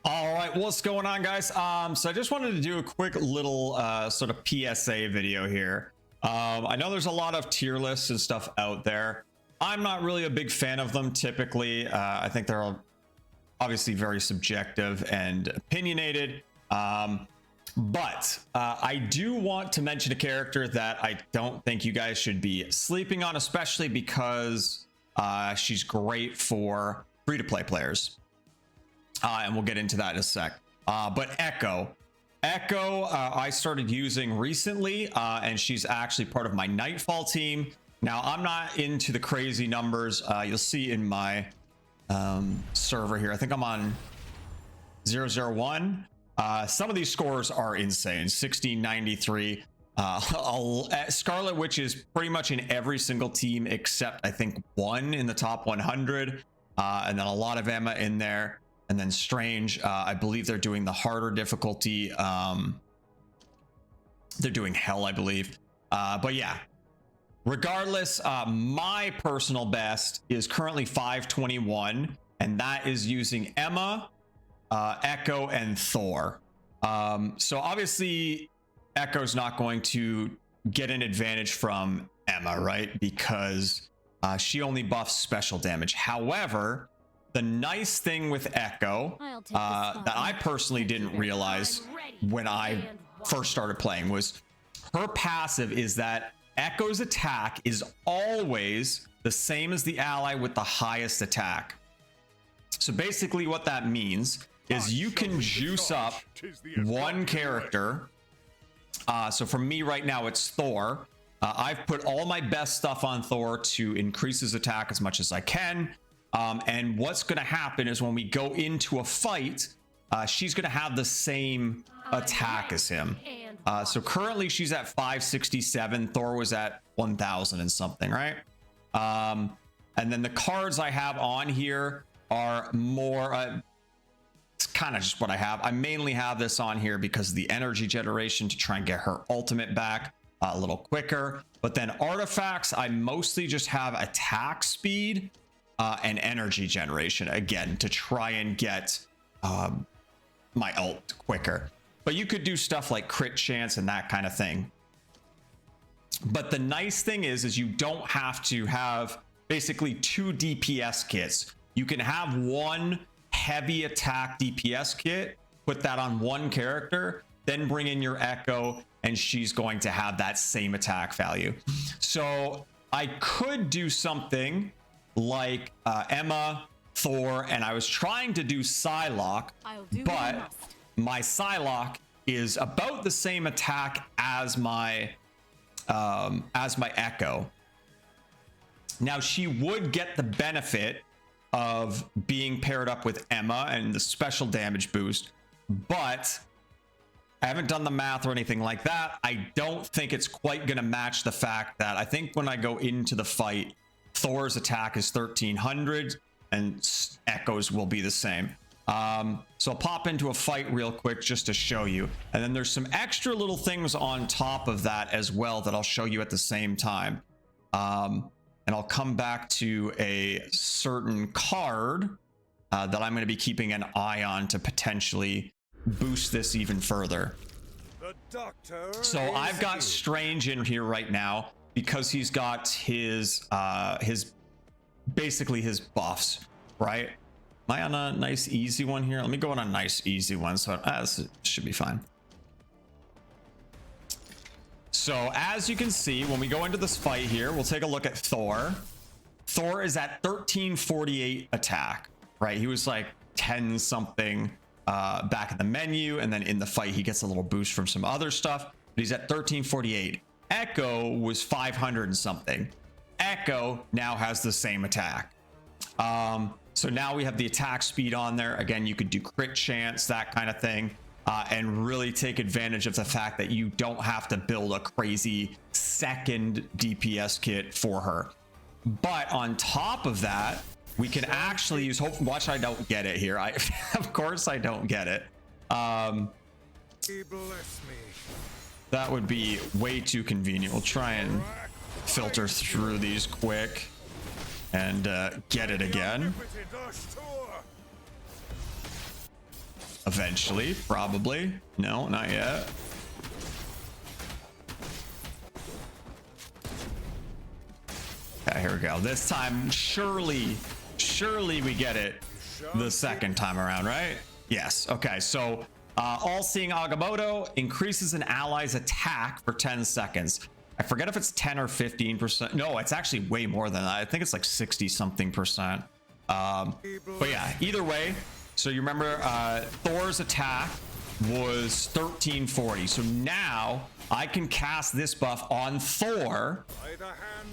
All right, what's going on, guys? So I just wanted to do a quick little sort of PSA video here. I know there's a lot of tier lists and stuff out there. I'm not really a big fan of them typically. I think they're obviously very subjective and opinionated. But I do want to mention a character that I don't think you guys should be sleeping on, especially because she's great for free-to-play players. And we'll get into that in a sec. But Echo, I started using recently, and she's actually part of my Nightfall team. Now, I'm not into the crazy numbers. You'll see in my server here. I think I'm on 001. Some of these scores are insane. 1693. Scarlet Witch is pretty much in every single team except I think one in the top 100. And then a lot of Emma in there. And then Strange, I believe they're doing the harder difficulty. They're doing Hell, I believe. But yeah, regardless, my personal best is currently 521, and that is using Emma, Echo, and Thor. So obviously, Echo's not going to get an advantage from Emma, right? Because she only buffs special damage. However, the nice thing with Echo that I personally didn't realize when I first started playing was her passive is that Echo's attack is always the same as the ally with the highest attack. So basically what that means is you can juice up one character. So for me right now, it's Thor. I've put all my best stuff on Thor to increase his attack as much as I can. And what's going to happen is when we go into a fight, she's going to have the same attack as him. So currently she's at 567. Thor was at 1000 and something, right? And then the cards I have on here are more, it's kind of just what I have. I mainly have this on here because of the energy generation to try and get her ultimate back a little quicker. But then artifacts, I mostly just have attack speed and energy generation, again, to try and get my ult quicker. But you could do stuff like crit chance and that kind of thing. But the nice thing is you don't have to have basically two DPS kits. You can have one heavy attack DPS kit, put that on one character, then bring in your Echo, and she's going to have that same attack value. So I could do something like Emma, Thor, and I was trying to do Psylocke, but my Psylocke is about the same attack as my Echo. Now she would get the benefit of being paired up with Emma and the special damage boost, but I haven't done the math or anything like that. I don't think it's quite going to match the fact that I think when I go into the fight, Thor's attack is 1300 and Echo's will be the same. So I'll pop into a fight real quick just to show you. And then there's some extra little things on top of that as well that I'll show you at the same time. And I'll come back to a certain card that I'm going to be keeping an eye on to potentially boost this even further. So I've got Strange in here right now, because he's got his basically his buffs, right? Am I on a nice easy one here? Let me go on a nice easy one. So this should be fine. So as you can see, when we go into this fight here, we'll take a look at Thor. Thor is at 1348 attack, right? He was like 10 something back in the menu, and then in the fight he gets a little boost from some other stuff, but he's at 1348. Echo was 500 and something. Echo now has the same attack. So now we have the attack speed on there. Again, you could do crit chance, that kind of thing, and really take advantage of the fact that you don't have to build a crazy second DPS kit for her. But on top of that, we can actually use watch, I don't get it here. Of course I don't get it. That would be way too convenient. We'll try and filter through these quick and get it again. eventually, probably. No, not yet. Okay, here we go. This time, surely we get it the second time around, right? Yes. Okay, so all-seeing Agamotto increases an ally's attack for 10 seconds. I forget if it's 10 or 15%. No, it's actually way more than that. I think it's like 60 something percent. But yeah, either way. So you remember Thor's attack was 1340. So now I can cast this buff on Thor.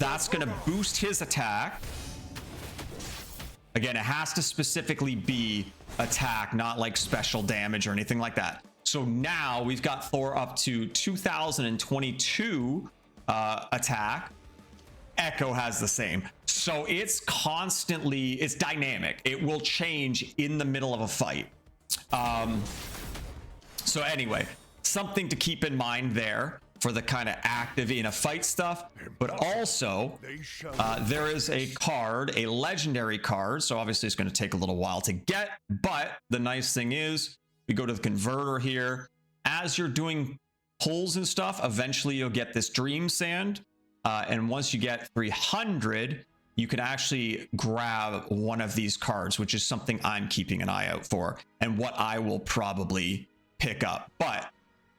That's going to boost his attack. Again, it has to specifically be attack, not like special damage or anything like that. So now we've got Thor up to 2022 attack. Echo has the same. So it's constantly, it's dynamic. It will change in the middle of a fight. So anyway, something to keep in mind there for the kind of active in a fight stuff, but also there is a card, a legendary card. So obviously it's going to take a little while to get, but the nice thing is we go to the converter here. As you're doing pulls and stuff, eventually you'll get this dream sand. And once you get 300, you can actually grab one of these cards, which is something I'm keeping an eye out for and what I will probably pick up. But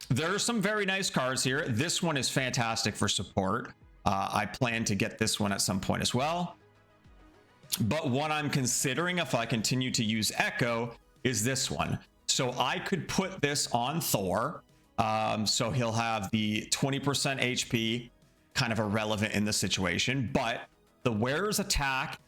there are some very nice cards here. This one is fantastic for support. I plan to get this one at some point as well. But what I'm considering if I continue to use Echo is this one. So I could put this on Thor. So he'll have the 20% HP, kind of irrelevant in the situation, but the wearer's attack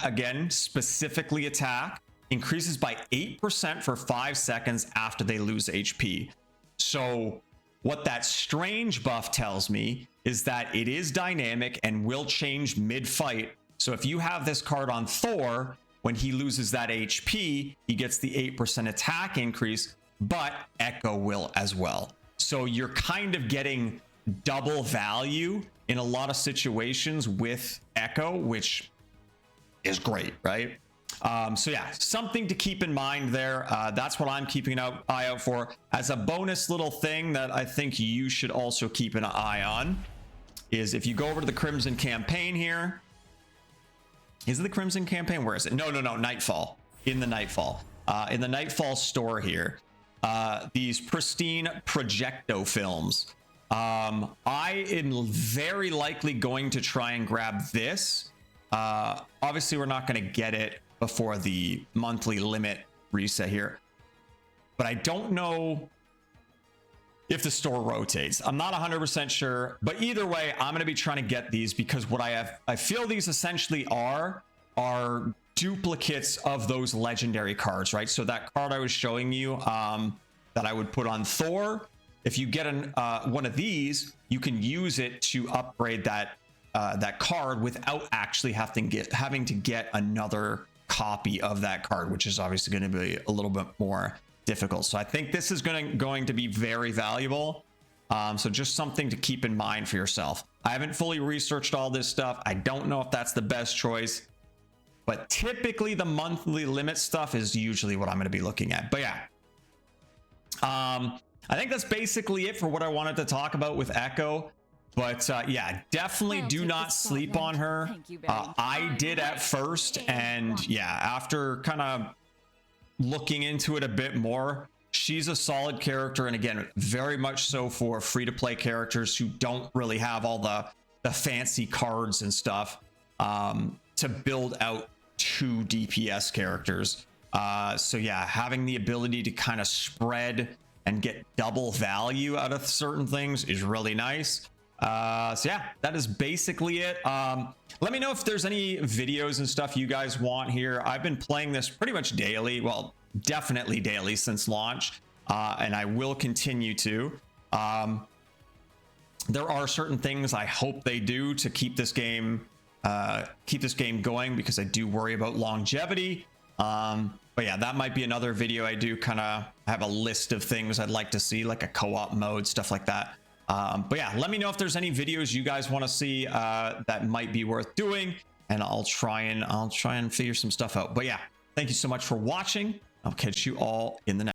again, specifically attack, increases by 8% for 5 seconds after they lose HP. So what that strange buff tells me is that it is dynamic and will change mid-fight. So if you have this card on Thor, when he loses that HP, he gets the 8% attack increase, but Echo will as well. So you're kind of getting double value in a lot of situations with Echo, which is great, right? So yeah, something to keep in mind there. That's what I'm keeping an eye out for. As a bonus little thing that I think you should also keep an eye on is if you go over to the Crimson campaign here. Is it the Crimson campaign? Where is it? No, Nightfall. In the Nightfall. In the Nightfall store here. These pristine projecto films. I am very likely going to try and grab this. Obviously, we're not going to get it before the monthly limit reset here, but I don't know if the store rotates. I'm not 100% sure, but either way, I'm going to be trying to get these because what I feel these essentially are duplicates of those legendary cards, right? So that card I was showing you that I would put on Thor. If you get one of these, you can use it to upgrade that card without actually having to get another copy of that card, which is obviously going to be a little bit more difficult. So I think this is going to be very valuable. So just something to keep in mind for yourself. I haven't fully researched all this stuff. I don't know if that's the best choice, but typically the monthly limit stuff is usually what I'm going to be looking at. But yeah. I think that's basically it for what I wanted to talk about with Echo. But yeah, definitely do not sleep on her. I did at first, and yeah, after kind of looking into it a bit more, she's a solid character, and again, very much so for free-to-play characters who don't really have all the fancy cards and stuff to build out 2 DPS characters. So yeah, having the ability to kind of spread and get double value out of certain things is really nice. So yeah, that is basically it. Let me know if there's any videos and stuff you guys want here. I've been playing this pretty much daily. Well, definitely daily since launch. And I will continue to. There are certain things I hope they do to keep this game going, because I do worry about longevity. But yeah, that might be another video I do. Kind of have a list of things I'd like to see, like a co-op mode, stuff like that. But yeah, let me know if there's any videos you guys want to see that might be worth doing, and I'll try and figure some stuff out. But yeah, thank you so much for watching. I'll catch you all in the next